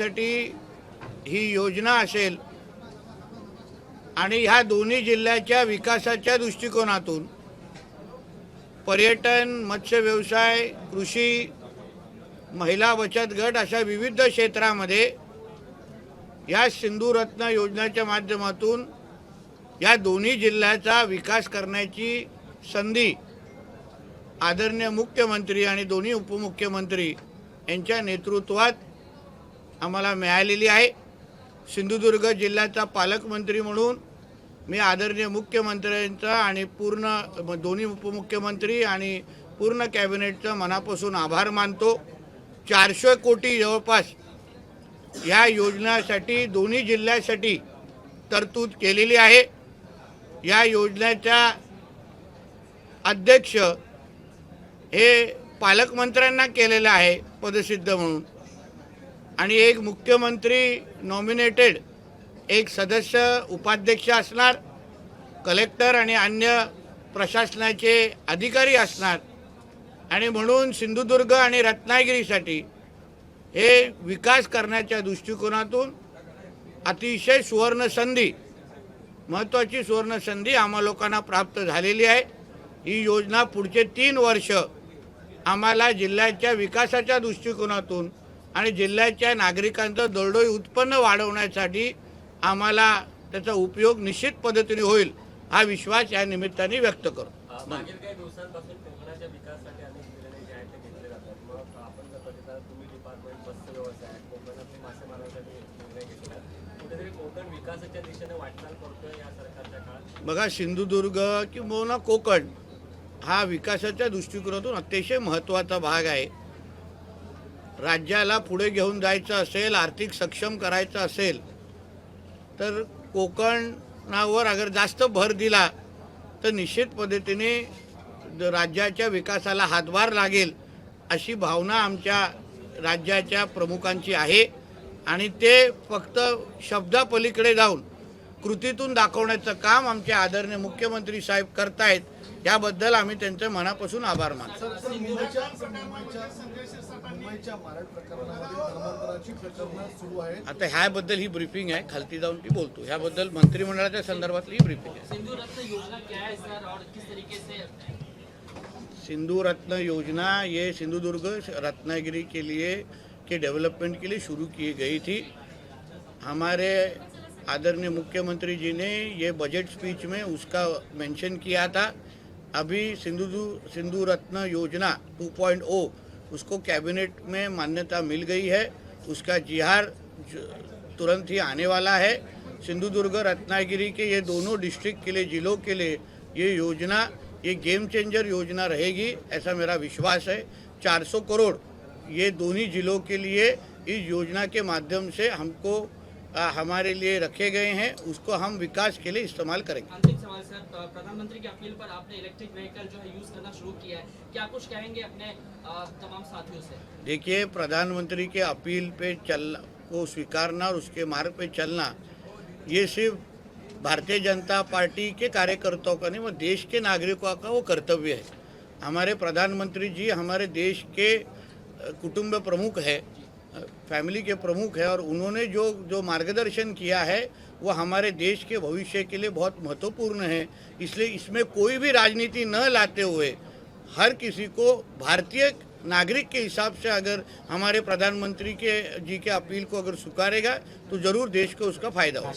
जिल्ह्यासाठी ही योजना असेल आणि ह्या दोन्ही जिल्ह्याच्या विकासाच्या दृष्टिकोनातून पर्यटन, मत्स्य व्यवसाय, कृषी, महिला बचत गट अशा विविध क्षेत्रामध्ये या सिंधुरत्न योजनेच्या माध्यमातून या दोन्ही जिल्ह्याचा विकास करण्याची संधी आदरणीय मुख्यमंत्री आणि दोन्ही उपमुख्यमंत्री यांच्या नेतृत्वात आम्हाला मिळालेली आहे। सिंधुदुर्ग जिल्ह्याचा पालकमंत्री म्हणून मी आदरणीय मुख्यमंत्र्यांचा आणि पूर्ण दोन्ही उपमुख्यमंत्री आणि पूर्ण कॅबिनेटचा मनापासून आभार मानतो। 400 कोटी जवळपास या योजनेसाठी दोन्ही जिल्ह्यासाठी तरतूद केलेली आहे। या योजनेचा अध्यक्ष हे पालकमंत्र्यांना केलेलं आहे पदसिद्ध म्हणून, आणि एक मुख्यमंत्री नॉमिनेटेड एक सदस्य उपाध्यक्ष असणार, कलेक्टर आणि अन्य प्रशासनाचे अधिकारी असणार, आणि म्हणून सिंधुदुर्ग आणि रत्नागिरीसाठी हे विकास करण्याच्या दृष्टिकोनातून अतिशय सुवर्णसंधी, महत्त्वाची सुवर्णसंधी आम्हा लोकांना प्राप्त झालेली आहे। ही योजना पुढचे 3 वर्ष आम्हाला जिल्ह्याच्या विकासाच्या दृष्टिकोनातून आणि जिल्ह्याच्या नागरिकांचं दरडोई उत्पन्न वाढवण्यासाठी आम्हाला त्याचा उपयोग निश्चित पद्धतीने होईल हा विश्वास या निमित्ताने व्यक्त करतो। मागील काही दिवसांपासून कोकणाच्या विकासासाठी अनेक निर्णय जे आहेत ते घेतले जातात। मग आपण जर बघितलं तुम्ही डिपार्टमेंट मत्स्य व्यवसाय कोकणातले मासेमारांसाठी निर्णय घेतला, कुठेतरी कोकण विकासाच्या दिशेने वाटचाल करतोय या सरकारच्या काळात। बघा, सिंधुदुर्ग किंवा कोकण हा विकासाच्या दृष्टिकोनातून अतिशय महत्त्वाचा भाग आहे। राज्याला पुढे घेऊन जायचं असेल, आर्थिक सक्षम करायचं असेल तर कोकणावर अगर जास्त भर दिला तर निश्चित पद्धतीने राज्याच्या विकासाला हातभार लागेल अशी भावना आमच्या राज्याच्या प्रमुखांची आहे, आणि ते फक्त शब्दापलीकडे जाऊन कृतीतून दाखवण्याचं काम आमचे आदरणीय मुख्यमंत्री साहेब करतायत। याबद्दल आम्ही त्यांचे मनापासून आभार मानतो। आता ह्याबद्दल ही ब्रीफिंग आहे, खालती जाऊन ती बोलतो। ह्याबद्दल मंत्रिमंडळाच्या संदर्भातली ही ब्रीफिंग आहे। सिंधु रत्न योजना ये सिंधुदुर्ग रत्नागिरी के लिए के डेवलपमेंट के लिए शुरू की गई थी। हमारे आदरणीय मुख्यमंत्री जी ने ये बजट स्पीच में उसका मेंशन किया था। अभी सिंधु रत्न योजना 2.0 उसको कैबिनेट में मान्यता मिल गई है, उसका जिहार तुरंत ही आने वाला है। सिंधुदुर्ग रत्नागिरी के ये दोनों डिस्ट्रिक्ट के लिए, जिलों के लिए ये योजना ये गेम चेंजर योजना रहेगी, ऐसा मेरा विश्वास है। 400 करोड़ ये दोनों जिलों के लिए इस योजना के माध्यम से हमको हमारे लिए रखे गए हैं, उसको हम विकास के लिए इस्तेमाल करेंगे। अंतिम सवाल सर, प्रधानमंत्री की अपील पर आपने इलेक्ट्रिक व्हीकल जो है यूज करना शुरू किया है, क्या कुछ कहेंगे अपने तमाम साथियों से? देखिए, प्रधानमंत्री के अपील पे चलना को स्वीकारना और उसके मार्ग पे चलना ये सिर्फ भारतीय जनता पार्टी के कार्यकर्ताओं का नहीं, वो देश के नागरिकों का वो कर्तव्य है। हमारे प्रधानमंत्री जी हमारे देश के कुटुंब प्रमुख है, फैमिली के प्रमुख है, और उन्होंने जो मार्गदर्शन किया है वो हमारे देश के भविष्य के लिए बहुत महत्वपूर्ण है। इसलिए इसमें कोई भी राजनीति न लाते हुए हर किसी को भारतीय नागरिक के हिसाब से अगर हमारे प्रधानमंत्री के जी के अपील को अगर स्वीकारेगा तो ज़रूर देश को उसका फायदा होगा।